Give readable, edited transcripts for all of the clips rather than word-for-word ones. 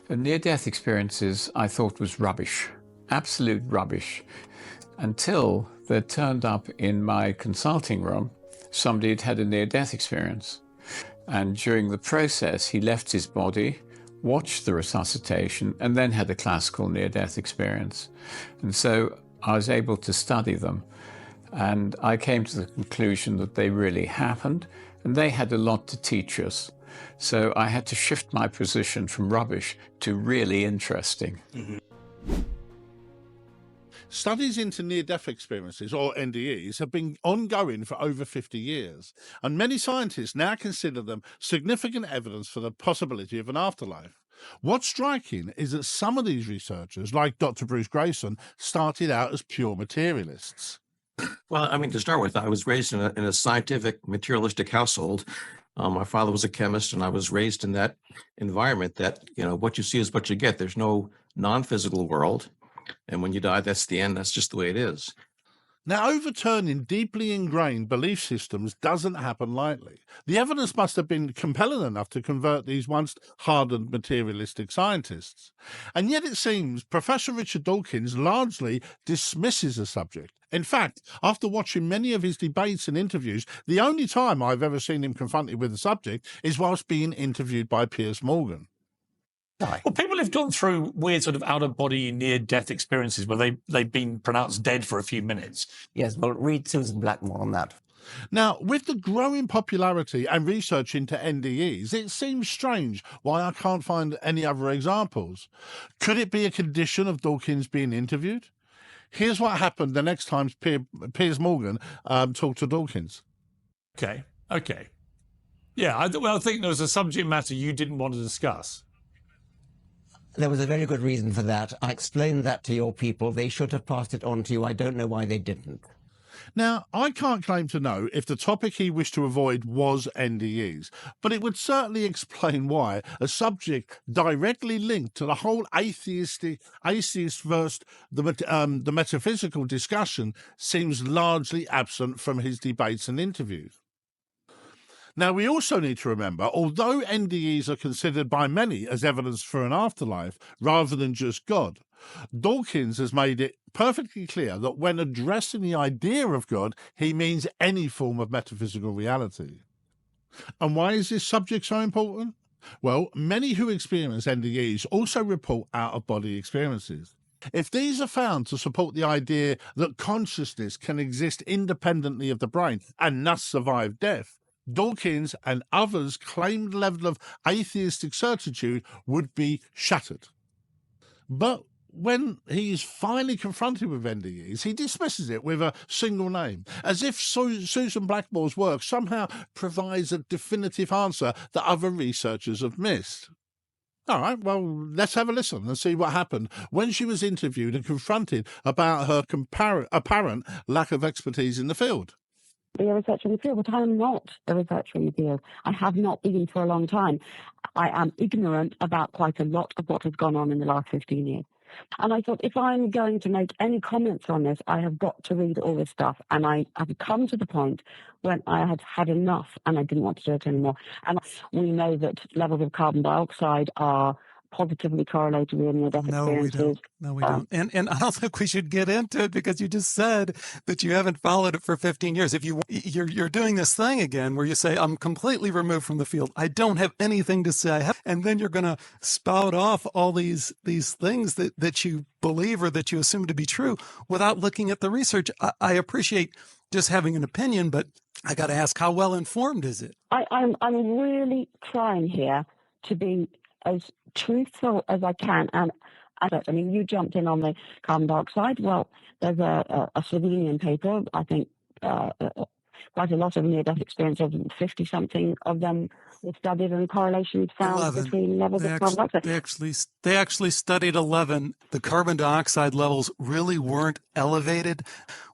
Near-death experiences I thought was rubbish, absolute rubbish, until there turned up in my consulting room somebody who'd had a near-death experience. And during the process, he left his body, watched the resuscitation, and then had a classical near-death experience. And so I was able to study them. And I came to the conclusion that they really happened, and they had a lot to teach us. So I had to shift my position from rubbish to really interesting. Mm-hmm. Studies into near-death experiences, or NDEs, have been ongoing for over 50 years, and many scientists now consider them significant evidence for the possibility of an afterlife. What's striking is that some of these researchers, like Dr. Bruce Greyson, started out as pure materialists. Well, I mean, to start with, I was raised in a scientific, materialistic household. My father was a chemist, and I was raised in that environment that, what you see is what you get. There's no non-physical world. And when you die, that's the end. That's just the way it is. Now, overturning deeply ingrained belief systems doesn't happen lightly. The evidence must have been compelling enough to convert these once hardened materialistic scientists. And yet it seems Professor Richard Dawkins largely dismisses the subject. In fact, after watching many of his debates and interviews, the only time I've ever seen him confronted with the subject is whilst being interviewed by Piers Morgan. Well, people have gone through weird sort of out-of-body, near-death experiences where they've been pronounced dead for a few minutes. Yes, well, read Susan Blackmore on that. Now, with the growing popularity and research into NDEs, it seems strange why I can't find any other examples. Could it be a condition of Dawkins being interviewed? Here's what happened the next time Piers Morgan talked to Dawkins. Okay. Yeah, I think there was a subject matter you didn't want to discuss. There was a very good reason for that. I explained that to your people. They should have passed it on to you. I don't know why they didn't. Now, I can't claim to know if the topic he wished to avoid was NDEs, but it would certainly explain why a subject directly linked to the whole atheist versus the metaphysical discussion seems largely absent from his debates and interviews. Now, we also need to remember, although NDEs are considered by many as evidence for an afterlife rather than just God, Dawkins has made it perfectly clear that when addressing the idea of God, he means any form of metaphysical reality. And why is this subject so important? Well, many who experience NDEs also report out-of-body experiences. If these are found to support the idea that consciousness can exist independently of the brain and thus survive death, Dawkins and others' claimed level of atheistic certitude would be shattered. But when he is finally confronted with NDEs, he dismisses it with a single name, as if Susan Blackmore's work somehow provides a definitive answer that other researchers have missed. All right, well, let's have a listen and see what happened when she was interviewed and confronted about her apparent lack of expertise in the field. Be a researcher in the field, but I'm not a researcher in the field. I have not been for a long time. I am ignorant about quite a lot of what has gone on in the last 15 years. And I thought, if I'm going to make any comments on this, I have got to read all this stuff. And I have come to the point when I had had enough and I didn't want to do it anymore. And we know that levels of carbon dioxide are positively correlated with near-death experiences. No, we don't. And I don't think we should get into it because you just said that you haven't followed it for 15 years. If you're doing this thing again where you say, I'm completely removed from the field. I don't have anything to say. And then you're going to spout off all these things that you believe or that you assume to be true without looking at the research. I appreciate just having an opinion, but I got to ask, how well informed is it? I'm really trying here to be as truthful as I can. And I mean, you jumped in on the carbon dioxide. Well, there's a Slovenian paper, I think quite a lot of near-death experiences, 50-something of them were studied and correlations found 11. between levels of carbon dioxide. They actually studied 11. The carbon dioxide levels really weren't elevated.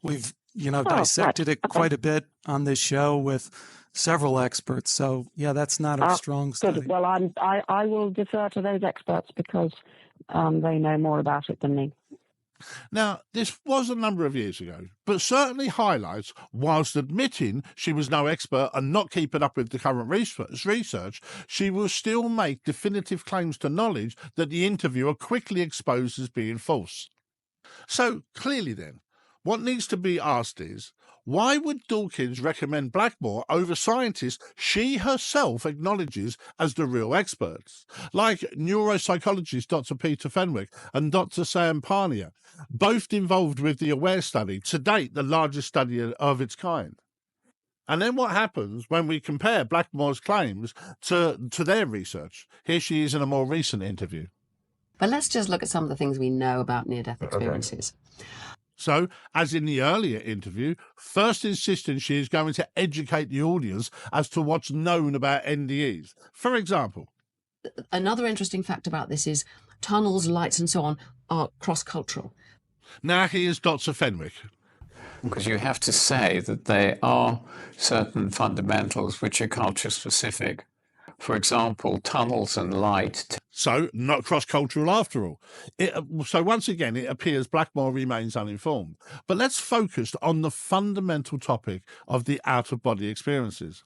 We've dissected it quite a bit on this show with several experts. So, yeah, that's not a strong study. Good. Well, I will defer to those experts because they know more about it than me. Now, this was a number of years ago, but certainly highlights, whilst admitting she was no expert and not keeping up with the current research, she will still make definitive claims to knowledge that the interviewer quickly exposed as being false. So, clearly then, what needs to be asked is, why would Dawkins recommend Blackmore over scientists she herself acknowledges as the real experts, like neuropsychologist Dr. Peter Fenwick and Dr. Sam Parnia, both involved with the AWARE study, to date the largest study of its kind? And then what happens when we compare Blackmore's claims to their research? Here she is in a more recent interview. But let's just look at some of the things we know about near-death experiences. So, as in the earlier interview, first insisting she is going to educate the audience as to what's known about NDEs. For example, another interesting fact about this is tunnels, lights and so on are cross-cultural. Now here's Dr. Fenwick. Because you have to say that there are certain fundamentals which are culture-specific. For example, tunnels and light. So, not cross-cultural after all. So once again, it appears Blackmore remains uninformed. But let's focus on the fundamental topic of the out-of-body experiences.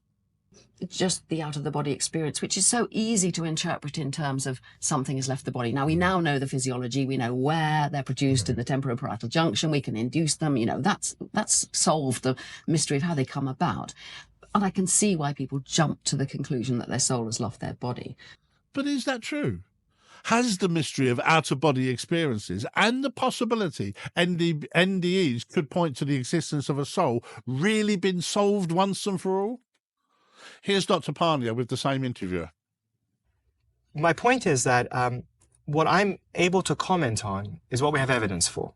Just the out-of-the-body experience, which is so easy to interpret in terms of something has left the body. Now, we now know the physiology. We know where they're produced in the temporoparietal junction. We can induce them. You know, that's solved the mystery of how they come about. And I can see why people jump to the conclusion that their soul has left their body. But is that true? Has the mystery of out-of-body experiences and the possibility NDEs could point to the existence of a soul really been solved once and for all? Here's Dr. Parnia with the same interviewer. My point is that what I'm able to comment on is what we have evidence for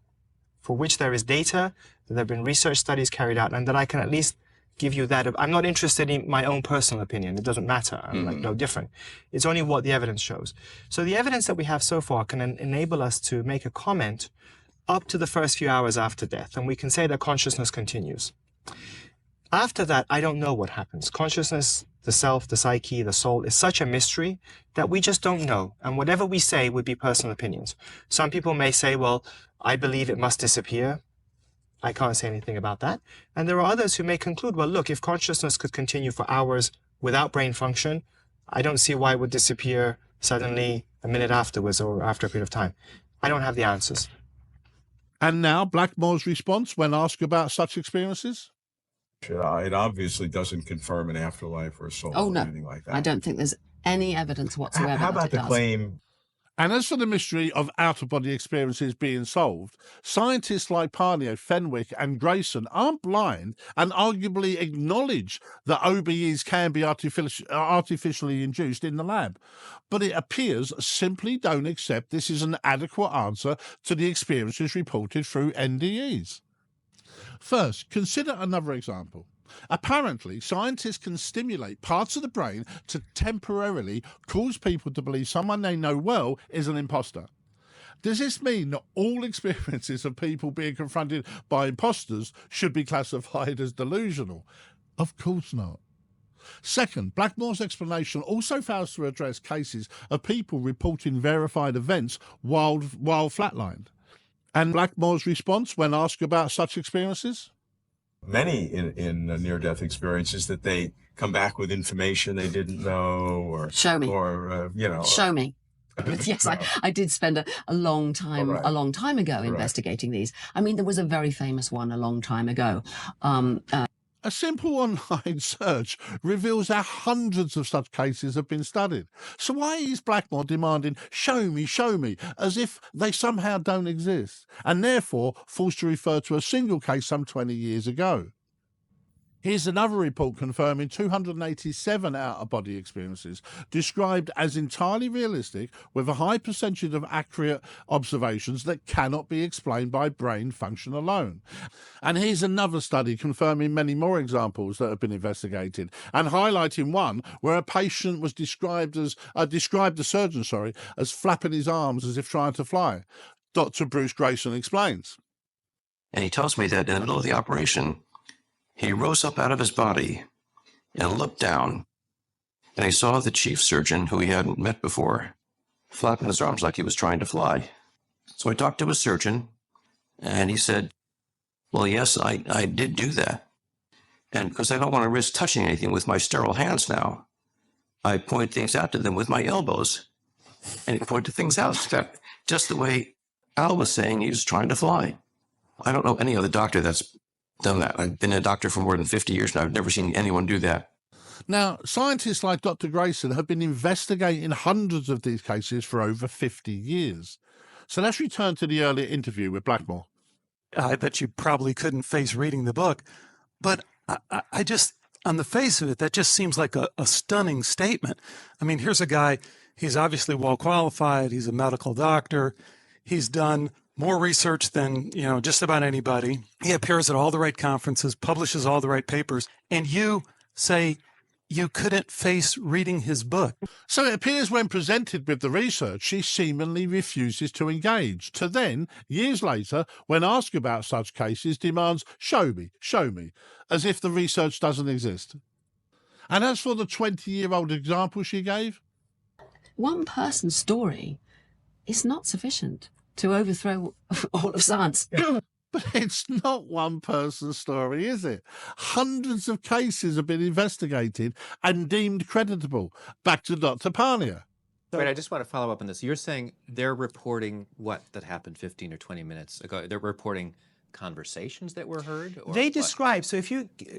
which there is data, that there have been research studies carried out, and that I can at least give you that. I'm not interested in my own personal opinion. It doesn't matter. I'm like no different. It's only what the evidence shows. So the evidence that we have so far can enable us to make a comment up to the first few hours after death, and we can say that consciousness continues. After that, I don't know what happens. Consciousness, the self, the psyche, the soul is such a mystery that we just don't know. And whatever we say would be personal opinions. Some people may say, well, I believe it must disappear. I can't say anything about that. And there are others who may conclude, well, look, if consciousness could continue for hours without brain function, I don't see why it would disappear suddenly a minute afterwards or after a period of time. I don't have the answers. And now Blackmore's response when asked about such experiences? It obviously doesn't confirm an afterlife or a soul or anything like that. I don't think there's any evidence whatsoever. How about the claim? And as for the mystery of out-of-body experiences being solved, scientists like Parnia, Fenwick and Greyson aren't blind and arguably acknowledge that OBEs can be artificially induced in the lab. But it appears simply don't accept this is an adequate answer to the experiences reported through NDEs. First, consider another example. Apparently, scientists can stimulate parts of the brain to temporarily cause people to believe someone they know well is an imposter. Does this mean that all experiences of people being confronted by imposters should be classified as delusional? Of course not. Second, Blackmore's explanation also fails to address cases of people reporting verified events while flatlined. And Blackmore's response when asked about such experiences? Many in near-death experiences that they come back with information they didn't know, or show me, or show me. Yes, I did spend a long time ago investigating these. I mean, there was a very famous one a long time ago. A simple online search reveals that hundreds of such cases have been studied. So why is Blackmore demanding, show me, as if they somehow don't exist, and therefore forced to refer to a single case some 20 years ago? Here's another report confirming 287 out-of-body experiences, described as entirely realistic, with a high percentage of accurate observations that cannot be explained by brain function alone. And here's another study confirming many more examples that have been investigated, and highlighting one where a patient was described the surgeon as flapping his arms as if trying to fly. Dr. Bruce Greyson explains. And he tells me that in the middle of the operation, he rose up out of his body and looked down, and he saw the chief surgeon, who he hadn't met before, flapping his arms like he was trying to fly. So he talked to his surgeon, And he said, well, yes, I did do that. And because I don't want to risk touching anything with my sterile hands now, I point things out to them with my elbows. And he pointed things out just the way Al was saying he was trying to fly. I don't know any other doctor that's done that. I've been a doctor for more than 50 years now. I've never seen anyone do that. Now, scientists like Dr. Greyson have been investigating hundreds of these cases for over 50 years. So let's return to the earlier interview with Blackmore. I bet you probably couldn't face reading the book, but I just, on the face of it, that just seems like a stunning statement. I mean, here's a guy, he's obviously well qualified, he's a medical doctor, he's done more research than, just about anybody. He appears at all the right conferences, publishes all the right papers, and you say you couldn't face reading his book. So it appears when presented with the research, she seemingly refuses to engage, to then, years later, when asked about such cases, demands, show me, as if the research doesn't exist. And as for the 20-year-old example she gave? One person's story is not sufficient to overthrow all of science. But it's not one person's story, is it? Hundreds of cases have been investigated and deemed creditable. Back to Dr. Parnia. Wait, I just want to follow up on this. You're saying they're reporting what that happened 15 or 20 minutes ago? They're reporting conversations that were heard? Or they what? describe, so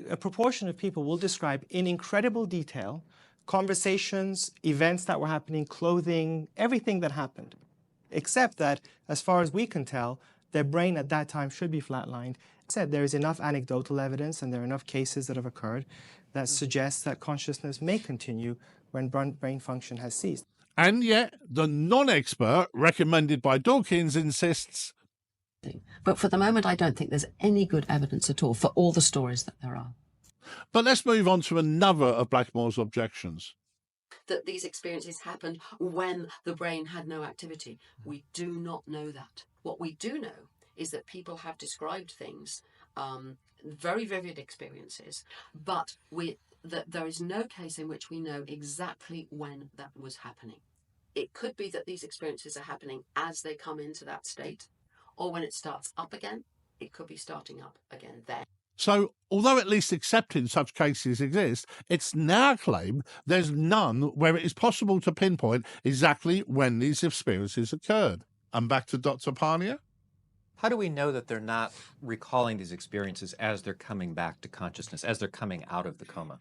a proportion of people will describe in incredible detail conversations, events that were happening, clothing, everything that happened. Except that, as far as we can tell, their brain at that time should be flatlined. Said there is enough anecdotal evidence and there are enough cases that have occurred that suggests that consciousness may continue when brain function has ceased. And yet, the non-expert recommended by Dawkins insists. But for the moment, I don't think there's any good evidence at all for all the stories that there are. But let's move on to another of Blackmore's objections. That these experiences happened when the brain had no activity. We do not know that. What we do know is that people have described things, very vivid experiences, but that there is no case in which we know exactly when that was happening. It could be that these experiences are happening as they come into that state, or when it starts up again. It could be starting up again there. So, although at least accepting such cases exist, it's now claimed there's none where it is possible to pinpoint exactly when these experiences occurred. And back to Dr. Parnia. How do we know that they're not recalling these experiences as they're coming back to consciousness, as they're coming out of the coma?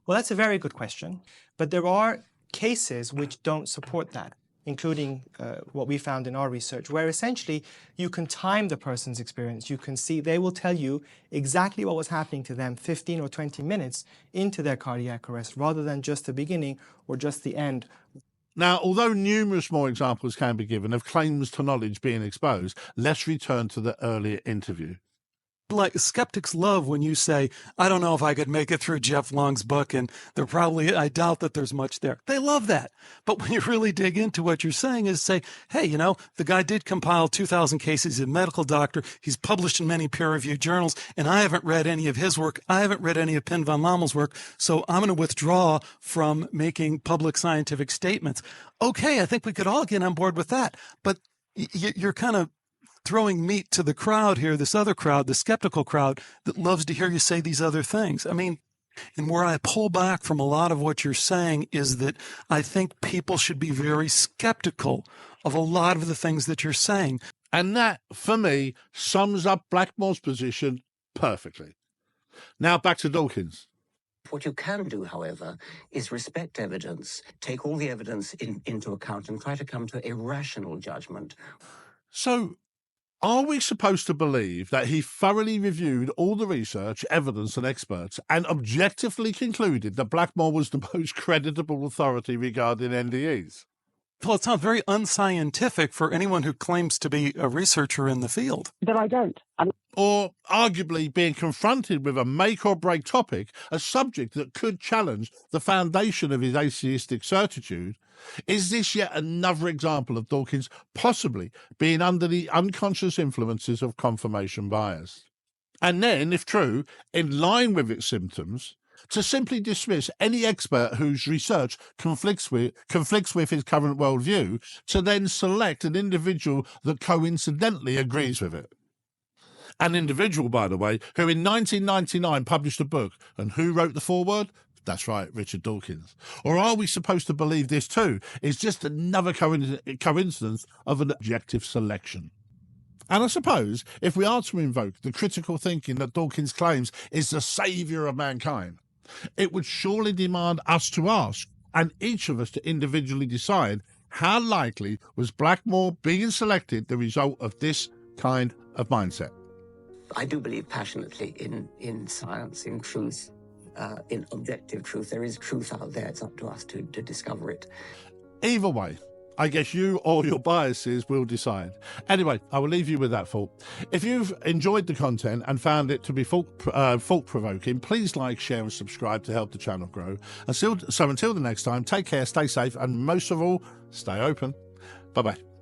Well, that's a very good question. But there are cases which don't support that, including what we found in our research, where essentially you can time the person's experience. You can see, they will tell you exactly what was happening to them 15 or 20 minutes into their cardiac arrest, rather than just the beginning or just the end. Now, although numerous more examples can be given of claims to knowledge being exposed, let's return to the earlier interview. Like, skeptics love when you say, I don't know if I could make it through Jeff Long's book, and I doubt that there's much there. They love that. But when you really dig into what you're saying is say, hey, the guy did compile 2,000 cases. He's a medical doctor. He's published in many peer-reviewed journals, and I haven't read any of his work. I haven't read any of Pin von Lommel's work, so I'm going to withdraw from making public scientific statements. Okay, I think we could all get on board with that. But you're kind of throwing meat to the crowd here, this other crowd, the skeptical crowd that loves to hear you say these other things. I mean, and where I pull back from a lot of what you're saying is that I think people should be very skeptical of a lot of the things that you're saying. And that, for me, sums up Blackmore's position perfectly. Now back to Dawkins. What you can do, however, is respect evidence, take all the evidence into account and try to come to a rational judgment. So, are we supposed to believe that he thoroughly reviewed all the research, evidence and experts and objectively concluded that Blackmore was the most creditable authority regarding NDEs? Well, it sounds very unscientific for anyone who claims to be a researcher in the field. But I don't. Or arguably being confronted with a make-or-break topic, a subject that could challenge the foundation of his atheistic certitude. Is this yet another example of Dawkins possibly being under the unconscious influences of confirmation bias? And then, if true, in line with its symptoms, to simply dismiss any expert whose research conflicts with his current worldview, to then select an individual that coincidentally agrees with it. An individual, by the way, who in 1999 published a book. And who wrote the foreword? That's right, Richard Dawkins. Or are we supposed to believe this too is just another coincidence of an objective selection? And I suppose if we are to invoke the critical thinking that Dawkins claims is the saviour of mankind, it would surely demand us to ask, and each of us to individually decide, how likely was Blackmore being selected the result of this kind of mindset? I do believe passionately in science, in truth, in objective truth. There is truth out there. It's up to us to discover it. Either way, I guess you or your biases will decide. Anyway, I will leave you with that thought. If you've enjoyed the content and found it to be thought-provoking, please like, share and subscribe to help the channel grow. So until the next time, take care, stay safe, and most of all, stay open. Bye-bye.